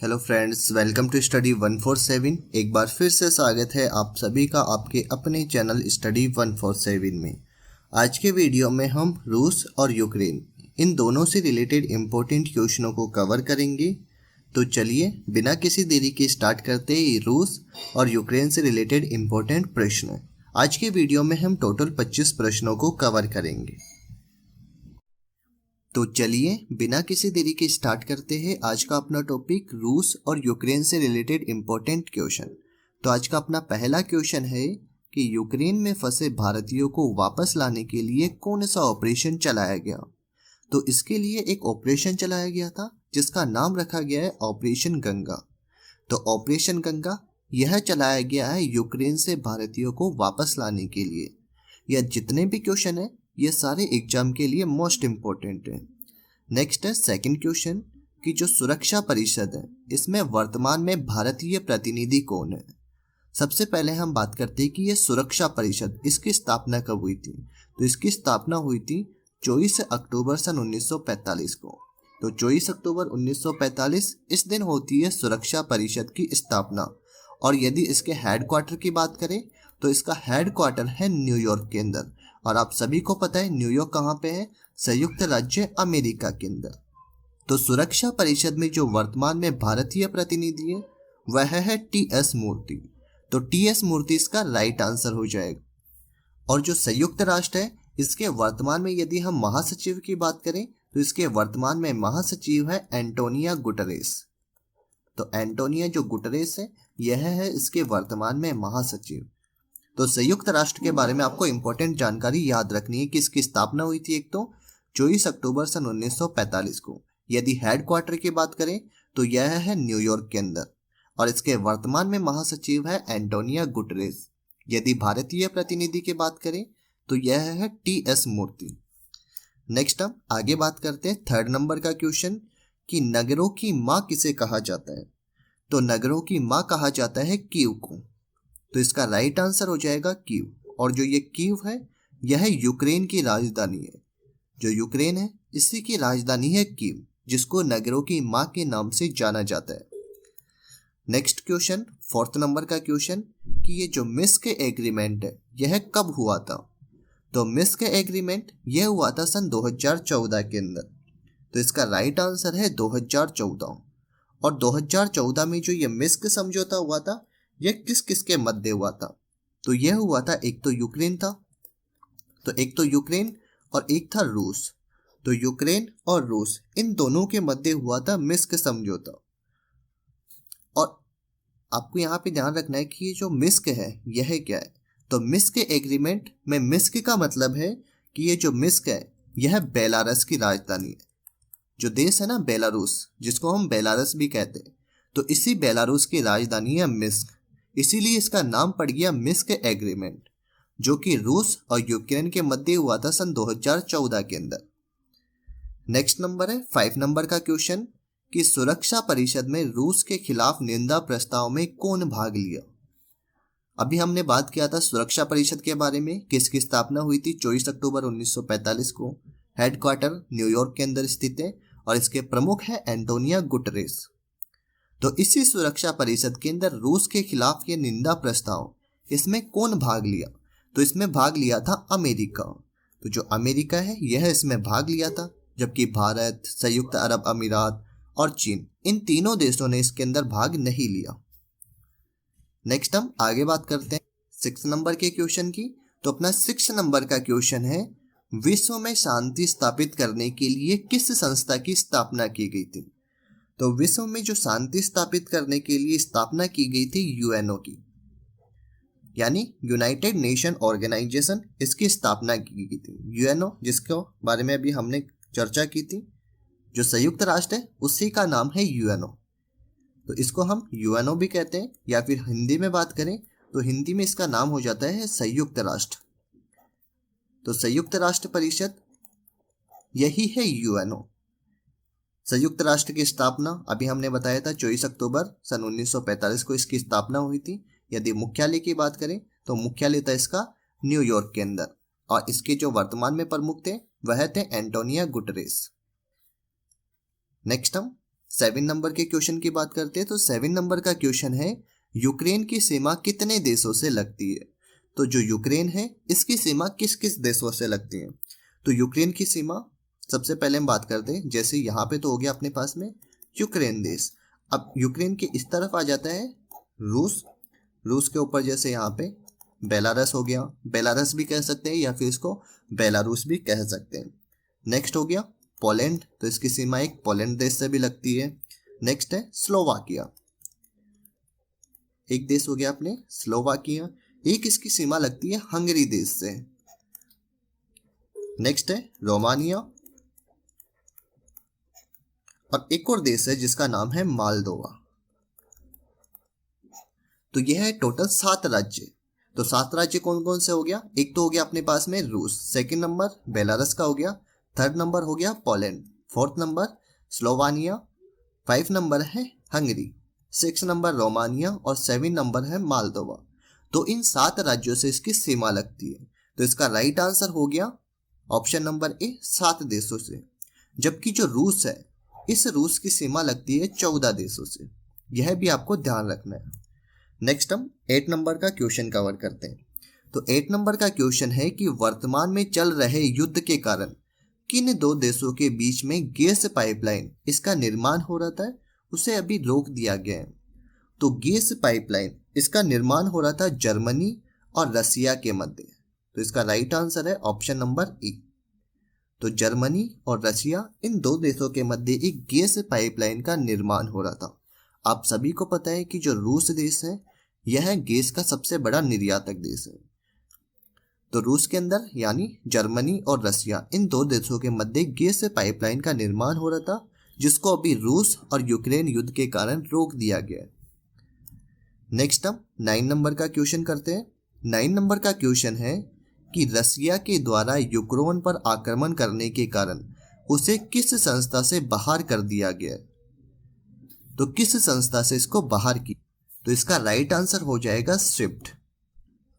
Hello friends, welcome to study 147। एक बार फिर से स्वागत है आप सभी का आपके अपने चैनल स्टडी 147 में। आज के वीडियो में हम रूस और यूक्रेन इन दोनों से रिलेटेड इम्पोर्टेंट क्वेश्चनों को कवर करेंगे। तो चलिए बिना किसी देरी के स्टार्ट करते ही रूस और यूक्रेन से रिलेटेड इम्पोर्टेंट प्रश्न। आज के वीडियो में हम टोटल 25 प्रश्नों को कवर करेंगे। तो चलिए बिना किसी देरी के स्टार्ट करते हैं आज का अपना टॉपिक रूस और यूक्रेन से रिलेटेड इम्पोर्टेंट क्वेश्चन। तो आज का अपना पहला क्वेश्चन है कि यूक्रेन में फंसे भारतीयों को वापस लाने के लिए कौन सा ऑपरेशन चलाया गया। तो इसके लिए एक ऑपरेशन चलाया गया था जिसका नाम रखा गया है ऑपरेशन गंगा। तो ऑपरेशन गंगा यह चलाया गया है यूक्रेन से भारतीयों को वापस लाने के लिए। यह जितने भी क्वेश्चन है ये सारे एग्जाम के लिए मोस्ट इम्पोर्टेंट है। नेक्स्ट है सेकंड क्वेश्चन कि जो सुरक्षा परिषद है इसमें वर्तमान में भारतीय प्रतिनिधि कौन है। सबसे पहले हम बात करते हैं कि ये सुरक्षा परिषद इसकी स्थापना कब हुई थी। तो इसकी स्थापना हुई थी 24 अक्टूबर सन 1945 को। तो 24 अक्टूबर 1945 इस दिन होती है सुरक्षा परिषद की स्थापना। और यदि इसके हेडक्वार्टर की बात करें तो इसका हेडक्वार्टर है न्यूयॉर्क के अंदर। और आप सभी को पता है न्यूयॉर्क कहाँ पे है, संयुक्त राज्य अमेरिका के अंदर। तो सुरक्षा परिषद में जो वर्तमान में भारतीय प्रतिनिधि है वह है टी.एस. मूर्ति। तो टी.एस. मूर्ति इसका राइट आंसर हो जाएगा। और जो संयुक्त राष्ट्र है इसके वर्तमान में यदि हम महासचिव की बात करें तो इसके वर्तमान में महासचिव है एंटोनिया गुटरेस। तो एंटोनिया जो गुटरेस है यह है इसके वर्तमान में महासचिव। तो संयुक्त राष्ट्र के बारे में आपको इंपॉर्टेंट जानकारी याद रखनी है कि इसकी स्थापना हुई थी एक तो 24 अक्टूबर सन 1945 को। यदि हेडक्वार्टर की बात करें तो यह है न्यूयॉर्क के अंदर। और इसके वर्तमान में महासचिव है एंटोनिया गुटरेस। यदि भारतीय प्रतिनिधि की बात करें तो यह है टी.एस. मूर्ति। नेक्स्ट हम आगे बात करते हैं थर्ड नंबर का क्वेश्चन कि नगरों की माँ किसे कहा जाता है। तो नगरों की माँ कहा जाता है कीव को। तो इसका राइट आंसर हो जाएगा कीव। और जो ये कीव है यह यूक्रेन की राजधानी है। जो यूक्रेन है इसी की राजधानी है कीव, जिसको नगरों की माँ के नाम से जाना जाता है। नेक्स्ट क्वेश्चन फोर्थ नंबर का क्वेश्चन कि ये जो मिन्स्क एग्रीमेंट है यह कब हुआ था। तो मिन्स्क एग्रीमेंट यह हुआ था सन 2014 के अंदर। तो इसका राइट आंसर है 2014। और 2014 में जो ये मिन्स्क समझौता हुआ था यह किस किस के मध्य हुआ था। तो यह हुआ था एक तो यूक्रेन था। तो एक तो यूक्रेन और एक था रूस। तो यूक्रेन और रूस इन दोनों के मध्य हुआ था मिन्स्क समझौता। और आपको यहाँ पे ध्यान रखना है कि ये जो मिन्स्क है यह क्या है। तो मिन्स्क एग्रीमेंट में मिन्स्क का मतलब है कि ये जो मिन्स्क है यह बेलारूस की राजधानी है। जो देश है ना बेलारूस, जिसको हम बेलारूस भी कहते हैं, तो इसी बेलारूस की राजधानी है मिन्स्क। इसीलिए इसका नाम पड़ गया मिन्स्क एग्रीमेंट, जो कि रूस और यूक्रेन के मध्य हुआ था सन 2014 के अंदर। नेक्स्ट नंबर है 5 नंबर का क्वेश्चन कि सुरक्षा परिषद में रूस के खिलाफ निंदा प्रस्ताव में कौन भाग लिया। अभी हमने बात किया था सुरक्षा परिषद के बारे में कि इसकी स्थापना हुई थी 24 अक्टूबर 1945 को। हेडक्वार्टर न्यूयॉर्क के अंदर स्थित है और इसके प्रमुख है एंटोनिया गुटरेस। तो इसी सुरक्षा परिषद के अंदर रूस के खिलाफ ये निंदा प्रस्ताव, इसमें कौन भाग लिया। तो इसमें भाग लिया था अमेरिका। तो जो अमेरिका है यह इसमें भाग लिया था, जबकि भारत, संयुक्त अरब अमीरात और चीन इन तीनों देशों ने इसके अंदर भाग नहीं लिया। नेक्स्ट हम आगे बात करते हैं 6 नंबर के क्वेश्चन की। तो अपना 6 नंबर का क्वेश्चन है विश्व में शांति स्थापित करने के लिए किस संस्था की स्थापना की गई थी। तो विश्व में जो शांति स्थापित करने के लिए स्थापना की गई थी यूएनओ की, यानी यूनाइटेड नेशन ऑर्गेनाइजेशन, इसकी स्थापना की गई थी। यूएनओ जिसके बारे में अभी हमने चर्चा की थी, जो संयुक्त राष्ट्र है उसी का नाम है यूएनओ। तो इसको हम यूएनओ भी कहते हैं, या फिर हिंदी में बात करें तो हिंदी में इसका नाम हो जाता है संयुक्त राष्ट्र। तो संयुक्त राष्ट्र परिषद यही है यूएनओ। संयुक्त राष्ट्र की स्थापना अभी हमने बताया था 24 अक्टूबर सन 1945 को इसकी स्थापना हुई थी। यदि मुख्यालय की बात करें तो मुख्यालय था इसका न्यूयॉर्क के अंदर। और इसके जो वर्तमान में प्रमुख थे वह थे एंटोनिया गुटरेस। नेक्स्ट हम 7 नंबर के क्वेश्चन की बात करते हैं तो 7 नंबर का क्वेश्चन है यूक्रेन की सीमा कितने देशों से लगती है। तो जो यूक्रेन है इसकी सीमा किस किस देशों से लगती है। तो यूक्रेन की सीमा सबसे पहले हम बात करते हैं, जैसे यहाँ पे तो हो गया अपने पास में यूक्रेन देश। अब यूक्रेन के इस तरफ आ जाता है रूस। रूस के ऊपर जैसे यहाँ पे बेलारस हो गया, बेलारस भी कह सकते हैं या फिर इसको बेलारूस भी कह सकते हैं। नेक्स्ट हो गया पोलैंड, तो इसकी सीमा एक पोलैंड देश से भी लगती है। नेक्स्ट है स्लोवाकिया, एक देश हो गया अपने स्लोवाकिया, एक इसकी सीमा लगती है हंगरी देश से। नेक्स्ट है रोमानिया, और एक और देश है जिसका नाम है मालदोवा। तो यह है टोटल 7 राज्य। तो 7 राज्य कौन कौन से हो गया, एक तो हो गया अपने पास में रूस, सेकंड नंबर बेलारस का हो गया, थर्ड नंबर हो गया Poland, fourth number Slovenia, 5 number है हंगरी, 6 नंबर रोमानिया और 7 नंबर है मालदोवा। तो इन 7 राज्यों से इसकी सीमा लगती है। तो इसका राइट आंसर हो गया ऑप्शन नंबर ए 7 देशों से। जबकि जो रूस है इस रूस की सीमा लगती है 14 देशों से, यह भी आपको ध्यान रखना है। नेक्स्ट हम 8 नंबर का क्वेश्चन कवर करते हैं। तो 8 नंबर का क्वेश्चन है कि वर्तमान में चल रहे युद्ध के कारण किन 2 देशों के बीच में गैस पाइपलाइन इसका निर्माण हो रहा था उसे अभी रोक दिया गया है। तो गैस पाइपलाइन इसका निर्माण हो रहा था जर्मनी और रसिया के मध्य। तो इसका राइट आंसर है ऑप्शन नंबर ई। तो जर्मनी और रसिया इन 2 देशों के मध्य एक गैस पाइपलाइन का निर्माण हो रहा था। आप सभी को पता है कि जो रूस देश है यह गैस का सबसे बड़ा निर्यातक देश है। तो रूस के अंदर यानी जर्मनी और रसिया इन 2 देशों के मध्य गैस पाइपलाइन का निर्माण हो रहा था, जिसको अभी रूस और यूक्रेन युद्ध के कारण रोक दिया गया है। नेक्स्ट हम 9 नंबर का क्वेश्चन करते हैं। 9 नंबर का क्वेश्चन है कि रसिया के द्वारा यूक्रेन पर आक्रमण करने के कारण उसे किस संस्था से बाहर कर दिया गया। तो किस संस्था से इसको बाहर की। तो इसका राइट आंसर हो जाएगा स्विफ्ट।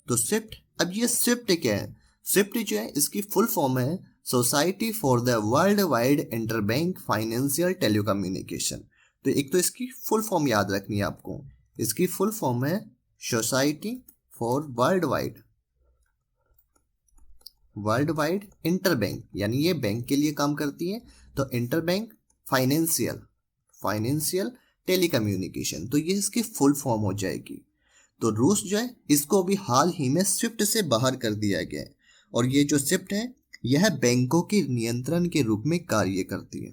तो स्विफ्ट, अब ये स्विफ्ट क्या है, स्विफ्ट जो है इसकी फुल फॉर्म है society for the world wide interbank financial telecommunication. तो एक तो इसकी फुल फॉर्म याद रखनी है आपको, इसकी फुल फॉर्म है society for world wide interbank, यानी ये बैंक के लिए काम करती है। तो इंटरबैंक फाइनेंशियल टेलीकम्युनिकेशन, तो ये इसकी फुल फॉर्म हो जाएगी। तो रूस जो है इसको भी हाल ही में स्विफ्ट से बाहर कर दिया गया है, और ये जो स्विफ्ट है यह बैंकों के नियंत्रण के रूप में कार्य करती है।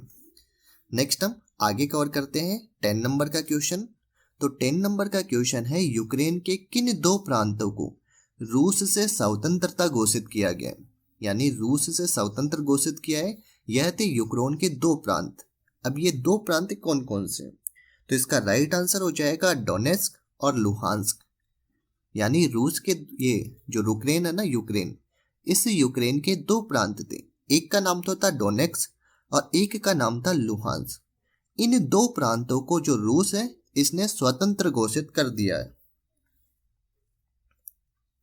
नेक्स्ट हम आगे कवर करते हैं 10 नंबर का क्वेश्चन। तो 10 नंबर का क्वेश्चन है यूक्रेन के किन 2 प्रांतों को रूस से स्वतंत्रता घोषित किया गया है, यानी रूस से स्वतंत्र घोषित किया है। यह थे यूक्रेन के 2 प्रांत। अब ये 2 प्रांत कौन कौन से, तो इसका राइट आंसर हो जाएगा डोनेस्क और लुहांस्क। यानी रूस के ये जो यूक्रेन है ना, यूक्रेन, इस यूक्रेन के 2 प्रांत थे, एक का नाम तो था डोनेक्स और एक का नाम था लुहांस्क। इन 2 प्रांतों को जो रूस है इसने स्वतंत्र घोषित कर दिया है।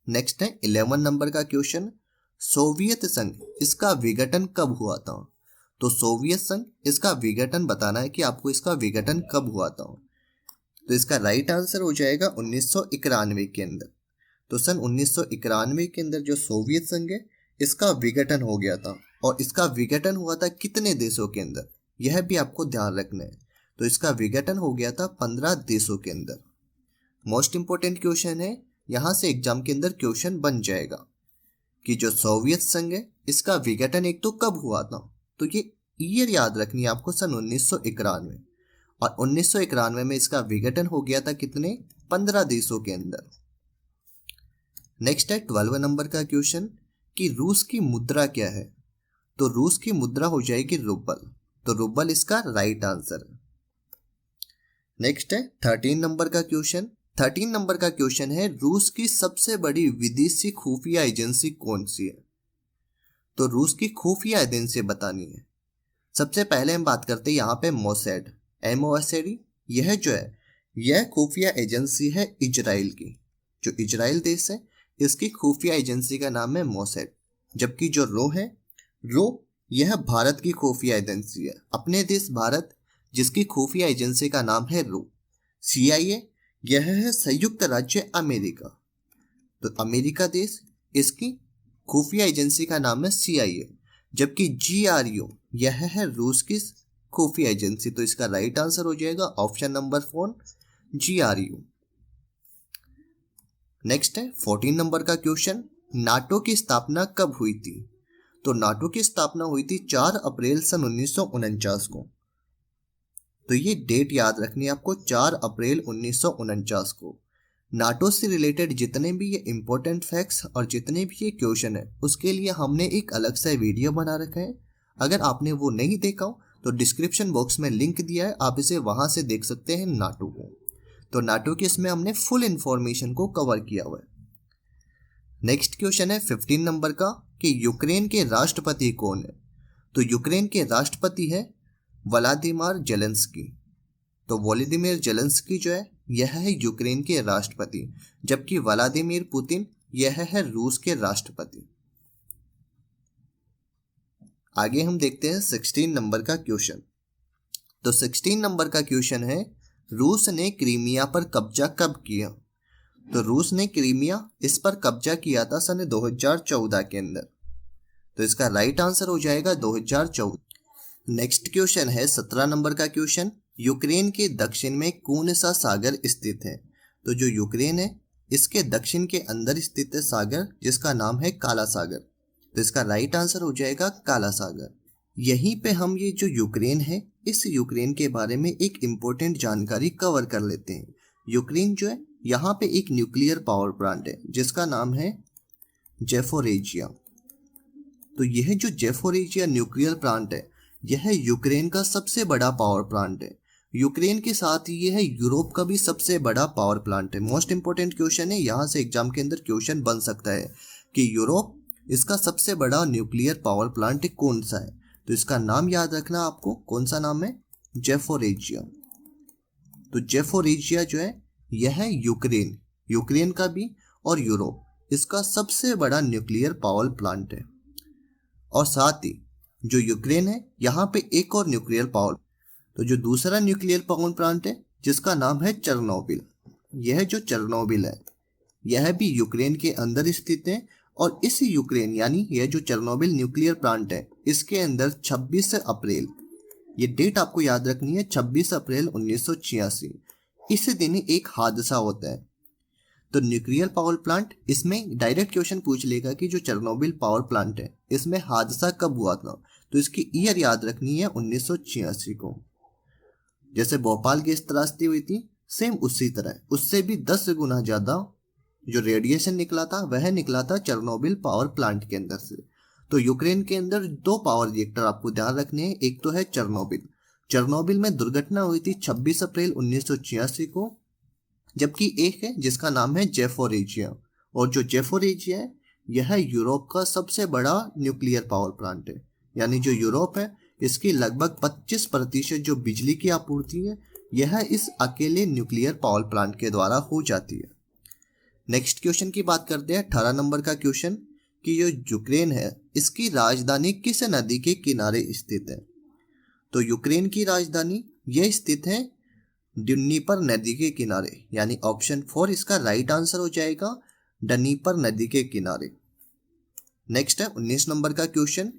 नेक्स्ट है 11 नंबर का क्वेश्चन, सोवियत संघ इसका विघटन कब हुआ था। तो सोवियत संघ इसका विघटन बताना है कि आपको इसका विघटन कब हुआ था। तो इसका राइट आंसर हो जाएगा 1991 के अंदर। तो सन 1991 के अंदर जो सोवियत संघ है इसका विघटन हो गया था, और इसका विघटन हुआ था कितने देशों के अंदर, यह भी आपको ध्यान रखना है। तो इसका विघटन हो गया था 15 देशों के अंदर। मोस्ट इंपोर्टेंट क्वेश्चन है, यहां से एग्जाम के अंदर क्वेश्चन बन जाएगा कि जो सोवियत संघ है इसका विघटन एक तो कब हुआ था। तो ये ईयर याद रखनी है आपको, सन 1991, और 1991 में इसका विघटन हो गया था कितने, 15 देशों के अंदर। नेक्स्ट है 12 नंबर का क्वेश्चन कि रूस की मुद्रा क्या है। तो रूस की मुद्रा हो जाएगी रूबल। तो रूबल इसका राइट आंसर है। नेक्स्ट है 13 नंबर का क्वेश्चन। 13 नंबर का क्वेश्चन है रूस की सबसे बड़ी विदेशी खुफिया एजेंसी कौन सी है। तो रूस की खुफिया एजेंसी बतानी है। सबसे पहले हम बात करते हैं यहाँ पे मोसैड, MOSAD। यह जो है यह खुफिया एजेंसी है इजराइल की। जो इजराइल देश है इसकी खुफिया एजेंसी का नाम है मोसैड। जबकि जो रो है, रो यह भारत की खुफिया एजेंसी है। अपने देश भारत जिसकी खुफिया एजेंसी का नाम है रू। CIA यह है संयुक्त राज्य अमेरिका। तो अमेरिका देश, इसकी खुफिया एजेंसी का नाम है CIA। जबकि GRU यह है रूस की खुफिया एजेंसी। तो इसका राइट आंसर हो जाएगा ऑप्शन नंबर 4, GRU। नेक्स्ट है 14 नंबर का क्वेश्चन, नाटो की स्थापना कब हुई थी? तो नाटो की स्थापना हुई थी 4 अप्रैल सन 1949 को। तो ये डेट याद रखनी है आपको, 4 अप्रैल 1949 को। नाटो से रिलेटेड जितने भी ये इंपॉर्टेंट फैक्ट्स और जितने भी ये क्वेश्चन है, उसके लिए हमने एक अलग सा वीडियो बना रखा है। अगर आपने वो नहीं देखा हो तो डिस्क्रिप्शन बॉक्स में लिंक दिया है, आप इसे वहां से देख सकते हैं नाटो को। तो नाटो के इसमें हमने फुल इंफॉर्मेशन को कवर किया हुआ है। नेक्स्ट क्वेश्चन है 15 नंबर का कि यूक्रेन के राष्ट्रपति कौन है? तो यूक्रेन के राष्ट्रपति है व्लादिमीर जेलेंस्की। तो व्लादिमीर जेलेंस्की जो है यह है यूक्रेन के राष्ट्रपति, जबकि व्लादिमीर पुतिन यह है रूस के राष्ट्रपति। आगे हम देखते हैं 16 नंबर का क्वेश्चन। तो 16 नंबर का क्वेश्चन है, रूस ने क्रीमिया पर कब्जा कब किया? तो रूस ने क्रीमिया इस पर कब्जा किया था सन 2014 के अंदर। तो इसका राइट आंसर हो जाएगा 2014। नेक्स्ट क्वेश्चन है 17 नंबर का क्वेश्चन, यूक्रेन के दक्षिण में कौन सा सागर स्थित है? तो जो यूक्रेन है इसके दक्षिण के अंदर स्थित है सागर, जिसका नाम है काला सागर। तो इसका राइट आंसर हो जाएगा काला सागर। यहीं पे हम ये जो यूक्रेन है, इस यूक्रेन के बारे में एक इम्पोर्टेंट जानकारी कवर कर लेते हैं। यूक्रेन जो है यहाँ पे एक न्यूक्लियर पावर प्लांट है जिसका नाम है ज़ैपोरिज़िया। तो यह जो ज़ैपोरिज़िया न्यूक्लियर प्लांट है, यह यूक्रेन का सबसे बड़ा पावर प्लांट है। यूक्रेन के साथ ही यह यूरोप का भी सबसे बड़ा पावर प्लांट है। मोस्ट इंपोर्टेंट क्वेश्चन है, यहाँ से एग्जाम के अंदर क्वेश्चन बन सकता है कि यूरोप इसका सबसे बड़ा न्यूक्लियर पावर प्लांट कौन सा है? तो इसका नाम याद रखना आपको, कौन सा नाम है? ज़ैपोरिज़िया। तो ज़ैपोरिज़िया जो है यह है यूक्रेन का भी और यूरोप इसका सबसे बड़ा न्यूक्लियर पावर प्लांट है। और साथ ही जो यूक्रेन है यहाँ पे एक और न्यूक्लियर पावर, तो जो दूसरा न्यूक्लियर पावर प्लांट है जिसका नाम है चेरनोबिल। यह जो चेरनोबिल है यह भी यूक्रेन के अंदर स्थित है। और इस यूक्रेन यानी यह जो चेरनोबिल न्यूक्लियर प्लांट है, इसके अंदर 26 अप्रैल, ये डेट आपको याद रखनी है, 26 अप्रैल 1986, इस दिन एक हादसा होता है। तो न्यूक्लियर पावर प्लांट, इसमें डायरेक्ट क्वेश्चन पूछ लेगा कि जो चेरनोबिल पावर प्लांट है इसमें हादसा कब हुआ था? तो इसकी ईयर याद रखनी है 1986 को। जैसे भोपाल गैस त्रासदी हुई थी, सेम उसी तरह उससे भी 10 गुना ज्यादा जो रेडिएशन निकला था वह निकला था चेरनोबिल पावर प्लांट के अंदर से। तो यूक्रेन के अंदर 2 पावर रिएक्टर आपको ध्यान रखने हैं। एक तो है चेरनोबिल में दुर्घटना हुई थी 26 अप्रैल 1986 को, जबकि एक है जिसका नाम है ज़ैपोरिज़िया। और जो ज़ैपोरिज़िया है यह यूरोप का सबसे बड़ा न्यूक्लियर पावर प्लांट है। यानी जो यूरोप है इसकी लगभग 25% जो बिजली की आपूर्ति है यह इस अकेले न्यूक्लियर पावर प्लांट के द्वारा हो जाती है। नेक्स्ट क्वेश्चन की बात करते हैं 18 नंबर का क्वेश्चन कि जो यूक्रेन है इसकी राजधानी किस नदी के किनारे स्थित है? तो यूक्रेन की राजधानी यह स्थित है ड्नीपर नदी के किनारे, यानी ऑप्शन 4 इसका राइट आंसर हो जाएगा, ड्नीपर नदी के किनारे। नेक्स्ट है 19 नंबर का क्वेश्चन,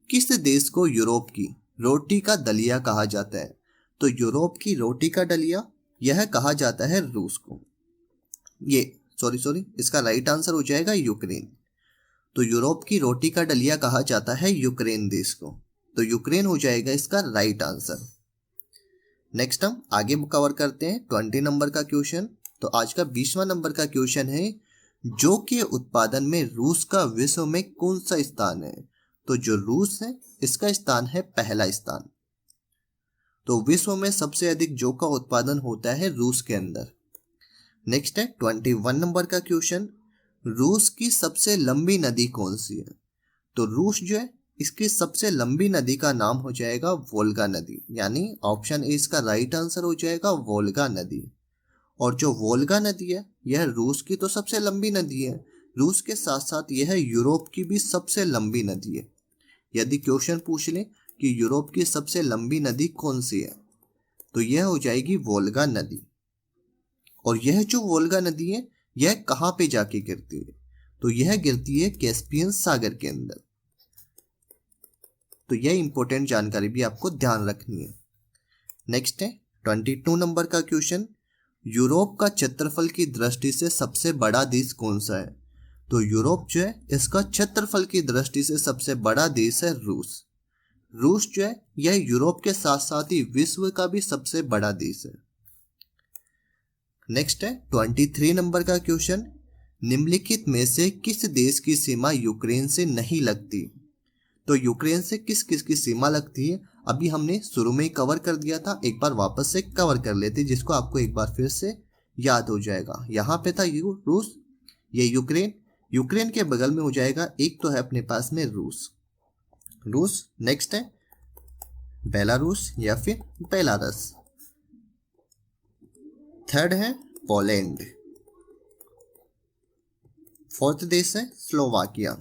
किस देश को यूरोप की रोटी का दलिया कहा जाता है? तो यूरोप की रोटी का दलिया यह कहा जाता है रूस को। ये सॉरी इसका राइट आंसर हो जाएगा यूक्रेन। तो यूरोप की रोटी का दलिया कहा जाता है यूक्रेन देश को। तो यूक्रेन हो जाएगा इसका राइट आंसर। नेक्स्ट हम आगे कवर करते हैं 20 नंबर का क्वेश्चन। तो आज का 20वां नंबर का क्वेश्चन है, जौ के उत्पादन में रूस का विश्व में कौन सा स्थान है? तो जो रूस है इसका स्थान है पहला स्थान। तो विश्व में सबसे अधिक जौ का उत्पादन होता है रूस के अंदर। नेक्स्ट है 21 नंबर का क्वेश्चन, रूस की सबसे लंबी नदी कौन सी है? तो रूस जो है इसकी सबसे लंबी नदी का नाम हो जाएगा वोल्गा नदी, यानी ऑप्शन ए इसका राइट आंसर हो जाएगा वोल्गा नदी। और जो वोल्गा नदी है यह रूस की तो सबसे लंबी नदी है, रूस के साथ साथ यह यूरोप की भी सबसे लंबी नदी है। यदि क्वेश्चन पूछ ले कि यूरोप की सबसे लंबी नदी कौन सी है, तो यह हो जाएगी वोल्गा नदी। और यह जो वोल्गा नदी है यह कहाँ पे जाके गिरती है? तो यह गिरती है कैस्पियन सागर के अंदर। तो यह इंपॉर्टेंट जानकारी भी आपको ध्यान रखनी है। नेक्स्ट है 22 नंबर का क्वेश्चन, यूरोप का क्षेत्रफल की दृष्टि से सबसे बड़ा देश कौन सा है? तो यूरोप जो है इसका क्षेत्रफल की दृष्टि से सबसे बड़ा देश है रूस। रूस जो है यह यूरोप के साथ साथ ही विश्व का भी सबसे बड़ा देश है। नेक्स्ट है 23 नंबर का क्वेश्चन, निम्नलिखित में से किस देश की सीमा यूक्रेन से नहीं लगती? तो यूक्रेन से किस किस की सीमा लगती है अभी हमने शुरू में ही कवर कर दिया था, एक बार वापस से कवर कर लेते जिसको आपको एक बार फिर से याद हो जाएगा। यहाँ पे था रूस, ये यूक्रेन, यूक्रेन के बगल में हो जाएगा एक तो है अपने पास में रूस। नेक्स्ट है बेलारूस या फिर बेलारस। थर्ड है पोलैंड। फोर्थ देश है स्लोवाकिया।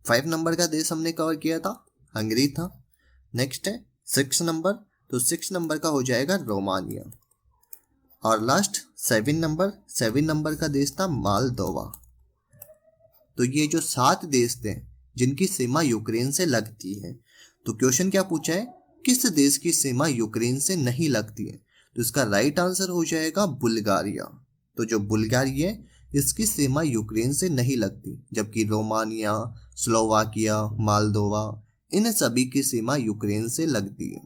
5 नंबर का देश हमने कवर किया था, हंगरी था। नेक्स्ट है 6 नंबर, तो 6 नंबर का हो जाएगा रोमानिया। और लास्ट 7 नंबर का देश था मालदोवा। तो ये जो 7 देश थे जिनकी सीमा यूक्रेन से लगती है, तो क्वेश्चन क्या पूछा है, किस देश की सीमा यूक्रेन से नहीं लगती है? तो इसका राइट आंसर हो जाएगा बुल्गारिया। तो जो बुल्गारिया है इसकी सीमा यूक्रेन से नहीं लगती, जबकि रोमानिया, स्लोवाकिया, मालदोवा इन सभी की सीमा यूक्रेन से लगती है।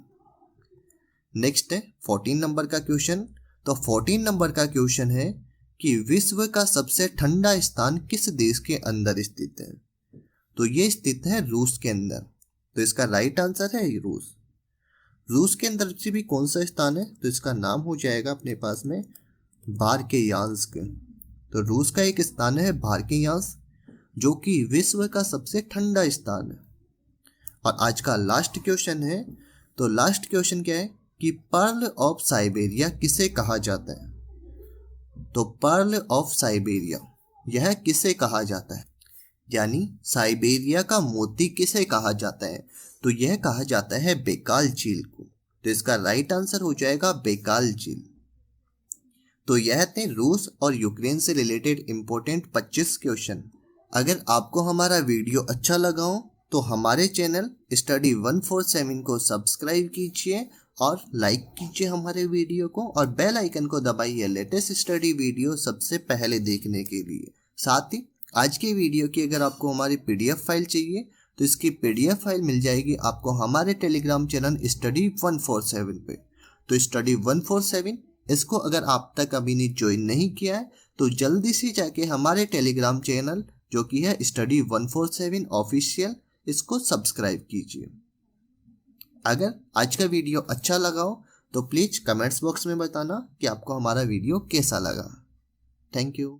नेक्स्ट है 14 नंबर का क्वेश्चन। तो 14 नंबर का क्वेश्चन है कि विश्व का सबसे ठंडा स्थान किस देश के अंदर स्थित है? तो ये स्थित है रूस के अंदर। तो इसका राइट आंसर है रूस। रूस के अंदर से भी कौन सा स्थान है? तो इसका नाम हो जाएगा अपने पास में बार्केयांस्क। तो रूस का एक स्थान है बार्केयांस्क जो कि विश्व का सबसे ठंडा स्थान है। और आज का लास्ट क्वेश्चन है, तो लास्ट क्वेश्चन क्या है कि पर्ल ऑफ साइबेरिया किसे कहा जाता है? तो पर्ल ऑफ साइबेरिया यह किसे कहा जाता है, यानी साइबेरिया का मोती किसे कहा जाता है? तो यह कहा जाता है बेकाल झील को। तो इसका राइट आंसर हो जाएगा बेकाल झील। तो यह थे रूस और यूक्रेन से रिलेटेड इंपॉर्टेंट 25 क्वेश्चन। अगर आपको हमारा वीडियो अच्छा लगा हो तो हमारे चैनल स्टडी 147 को सब्सक्राइब कीजिए और लाइक कीजिए हमारे वीडियो को, और बेल आइकन को दबाइए लेटेस्ट स्टडी वीडियो सबसे पहले देखने के लिए। साथ ही आज के वीडियो की अगर आपको हमारी पीडीएफ फाइल चाहिए तो इसकी पीडीएफ फाइल मिल जाएगी आपको हमारे टेलीग्राम चैनल स्टडी 147 पे। तो स्टडी 147 इसको अगर आप तक अभी नहीं ज्वाइन नहीं किया है तो जल्दी से जाके हमारे टेलीग्राम चैनल जो कि है स्टडी 147 ऑफिशियल, इसको सब्सक्राइब कीजिए। अगर आज का वीडियो अच्छा लगा हो तो प्लीज़ कमेंट्स बॉक्स में बताना कि आपको हमारा वीडियो कैसा लगा। Thank you.